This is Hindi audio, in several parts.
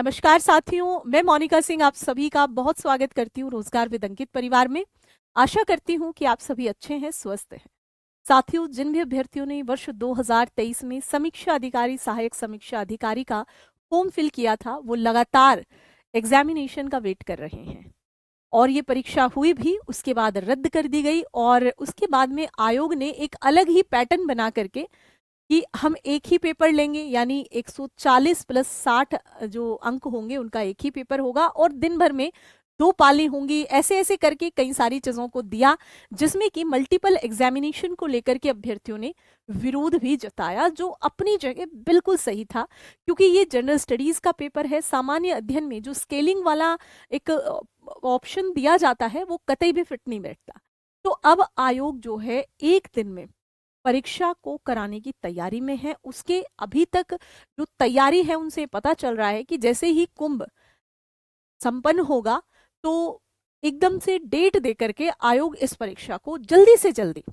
नमस्कार साथियों, मैं मोनिका सिंह आप सभी का बहुत स्वागत करती हूँ रोजगार विद अंकित परिवार में। आशा करती हूँ कि आप सभी अच्छे हैं, स्वस्थ हैं। साथियों, जिन भी अभ्यर्थियों ने वर्ष 2023 में समीक्षा अधिकारी, सहायक समीक्षा अधिकारी का फॉर्म फिल किया था, वो लगातार एग्जामिनेशन का वेट कर रहे हैं। और ये परीक्षा हुई भी, उसके बाद रद्द कर दी गई और उसके बाद में आयोग ने एक अलग ही पैटर्न बना करके कि हम एक ही पेपर लेंगे, यानी 140 प्लस 60 जो अंक होंगे उनका एक ही पेपर होगा और दिन भर में 2 पाली होंगी। ऐसे ऐसे करके कई सारी चीजों को दिया, जिसमें कि मल्टीपल एग्जामिनेशन को लेकर के अभ्यर्थियों ने विरोध भी जताया, जो अपनी जगह बिल्कुल सही था। क्योंकि ये जनरल स्टडीज का पेपर है। सामान्य अध्ययन में जो स्केलिंग वाला एक ऑप्शन दिया जाता है वो कतई भी फिट नहीं बैठता। तो अब आयोग जो है एक दिन में परीक्षा को कराने की तैयारी में है। उसके अभी तक जो तैयारी है उनसे पता चल रहा है कि जैसे ही कुंभ संपन्न होगा तो एकदम से डेट दे करके आयोग इस परीक्षा को जल्दी से जल्दी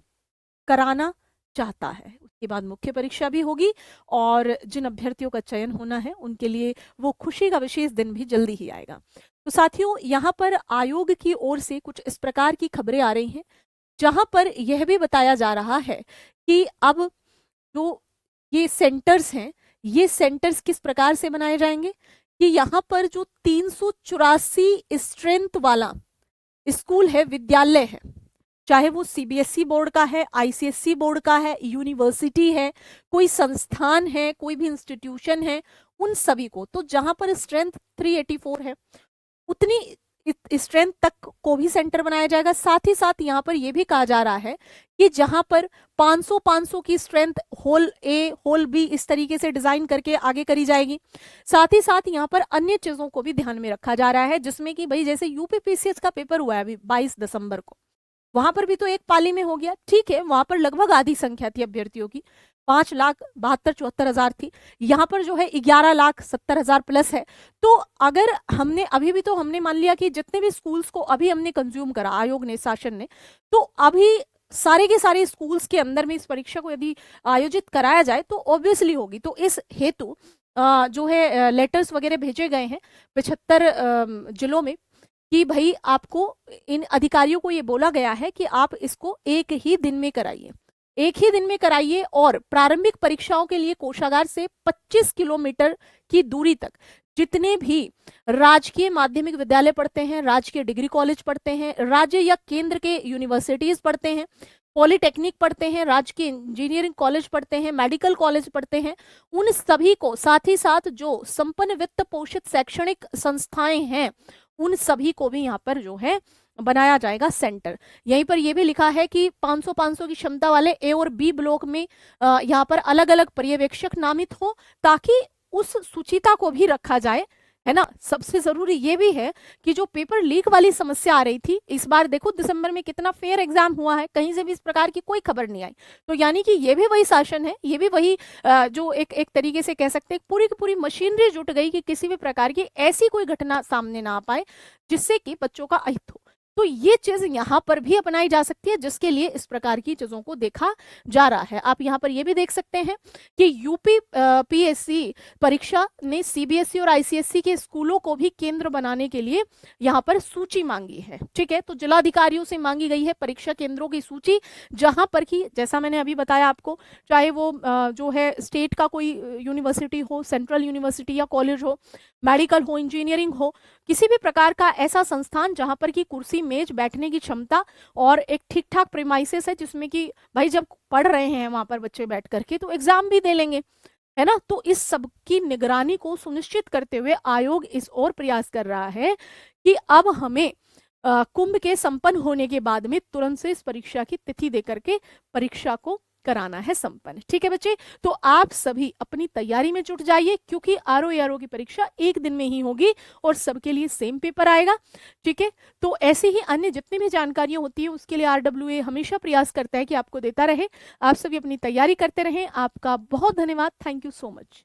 कराना चाहता है। उसके बाद मुख्य परीक्षा भी होगी और जिन अभ्यर्थियों का चयन होना है उनके लिए वो खुशी का विशेष दिन भी जल्दी ही आएगा। तो साथियों, यहाँ पर आयोग की ओर से कुछ इस प्रकार की खबरें आ रही हैं, जहां पर यह भी बताया जा रहा है कि अब जो ये सेंटर्स हैं, ये सेंटर्स किस प्रकार से बनाए जाएंगे कि यहाँ पर जो 384 स्ट्रेंथ वाला स्कूल है, विद्यालय है, चाहे वो सीबीएसई बोर्ड का है, आईसीएसई बोर्ड का है, यूनिवर्सिटी है, कोई संस्थान है, कोई भी इंस्टीट्यूशन है, उन सभी को, तो जहां पर स्ट्रेंथ 384 है उतनी स्ट्रेंथ तक को भी सेंटर बनाया जाएगा। साथ ही साथ यहाँ पर यह भी कहा जा रहा है कि जहां पर 500 की strength whole A whole B इस तरीके से डिजाइन करके आगे करी जाएगी। साथ ही साथ यहाँ पर अन्य चीजों को भी ध्यान में रखा जा रहा है, जिसमें कि भाई जैसे यूपीपीसीएस का पेपर हुआ है अभी 22 दिसंबर को, वहां पर भी तो एक पाली में हो गया, ठीक है, वहां पर लगभग आधी संख्या थी अभ्यर्थियों की, 5,72,74,000 थी। यहाँ पर जो है 11,70,000 प्लस है। तो अगर हमने अभी भी, तो हमने मान लिया कि जितने भी स्कूल्स को अभी हमने कंज्यूम करा आयोग ने, शासन ने, तो अभी सारे के सारे स्कूल्स के अंदर में इस परीक्षा को यदि आयोजित कराया जाए तो ऑब्वियसली होगी। तो इस हेतु जो है लेटर्स वगैरह भेजे गए हैं 75 जिलों में कि भाई आपको, इन अधिकारियों को ये बोला गया है कि आप इसको एक ही दिन में कराइए, एक ही दिन में कराइए। और प्रारंभिक परीक्षाओं के लिए कोषागार से 25 किलोमीटर की दूरी तक जितने भी राजकीय माध्यमिक विद्यालय पढ़ते हैं, राजकीय डिग्री कॉलेज पढ़ते हैं, राज्य या केंद्र के यूनिवर्सिटीज पढ़ते हैं, पॉलिटेक्निक पढ़ते हैं, राजकीय इंजीनियरिंग कॉलेज पढ़ते हैं, मेडिकल कॉलेज पढ़ते हैं, उन सभी को, साथ ही साथ जो संपन्न वित्त पोषित शैक्षणिक संस्थाएं हैं, उन सभी को भी यहाँ पर जो है बनाया जाएगा सेंटर। यहीं पर यह भी लिखा है कि 500 की क्षमता वाले ए और बी ब्लॉक में यहाँ पर अलग अलग पर्यवेक्षक नामित हो, ताकि उस सुचिता को भी रखा जाए, है ना। सबसे जरूरी ये भी है कि जो पेपर लीक वाली समस्या आ रही थी, इस बार देखो दिसंबर में कितना फेयर एग्जाम हुआ है, कहीं से भी इस प्रकार की कोई खबर नहीं आई। तो यानी कि ये भी वही शासन है, ये भी वही जो एक तरीके से कह सकते हैं पूरी की पूरी मशीनरी जुट गई कि किसी भी प्रकार की ऐसी कोई घटना सामने ना आ पाए जिससे कि बच्चों का अहित हो। तो ये चीज यहाँ पर भी अपनाई जा सकती है, जिसके लिए इस प्रकार की चीजों को देखा जा रहा है। आप यहाँ पर ये भी देख सकते हैं कि यूपी पीएससी परीक्षा ने सीबीएसई और आईसीएसई के स्कूलों को भी केंद्र बनाने के लिए यहाँ पर सूची मांगी है, ठीक है। तो जिलाधिकारियों से मांगी गई है परीक्षा केंद्रों की सूची, जहां पर की, जैसा मैंने अभी बताया आपको, चाहे वो जो है स्टेट का कोई यूनिवर्सिटी हो, सेंट्रल यूनिवर्सिटी या कॉलेज हो, मेडिकल हो, इंजीनियरिंग हो, किसी भी प्रकार का ऐसा संस्थान जहां पर की कुर्सी मेज बैठने की क्षमता और एक ठीक ठाक प्रीमाइसेस है, जिसमें कि भाई जब पढ़ रहे हैं वहां पर बच्चे बैठ करके तो एग्जाम भी दे लेंगे, है ना। तो इस सब की निगरानी को सुनिश्चित करते हुए आयोग इस ओर प्रयास कर रहा है कि अब हमें कुंभ के संपन्न होने के बाद में तुरंत से इस परीक्षा की तिथि देकर के परीक्षा को कराना है संपन्न, ठीक है बच्चे। तो आप सभी अपनी तैयारी में जुट जाइए, क्योंकि आरओ की परीक्षा एक दिन में ही होगी और सबके लिए सेम पेपर आएगा, ठीक है। तो ऐसे ही अन्य जितनी भी जानकारियां होती है उसके लिए आरडब्ल्यूए हमेशा प्रयास करता है कि आपको देता रहे। आप सभी अपनी तैयारी करते रहें। आपका बहुत धन्यवाद। Thank you so much.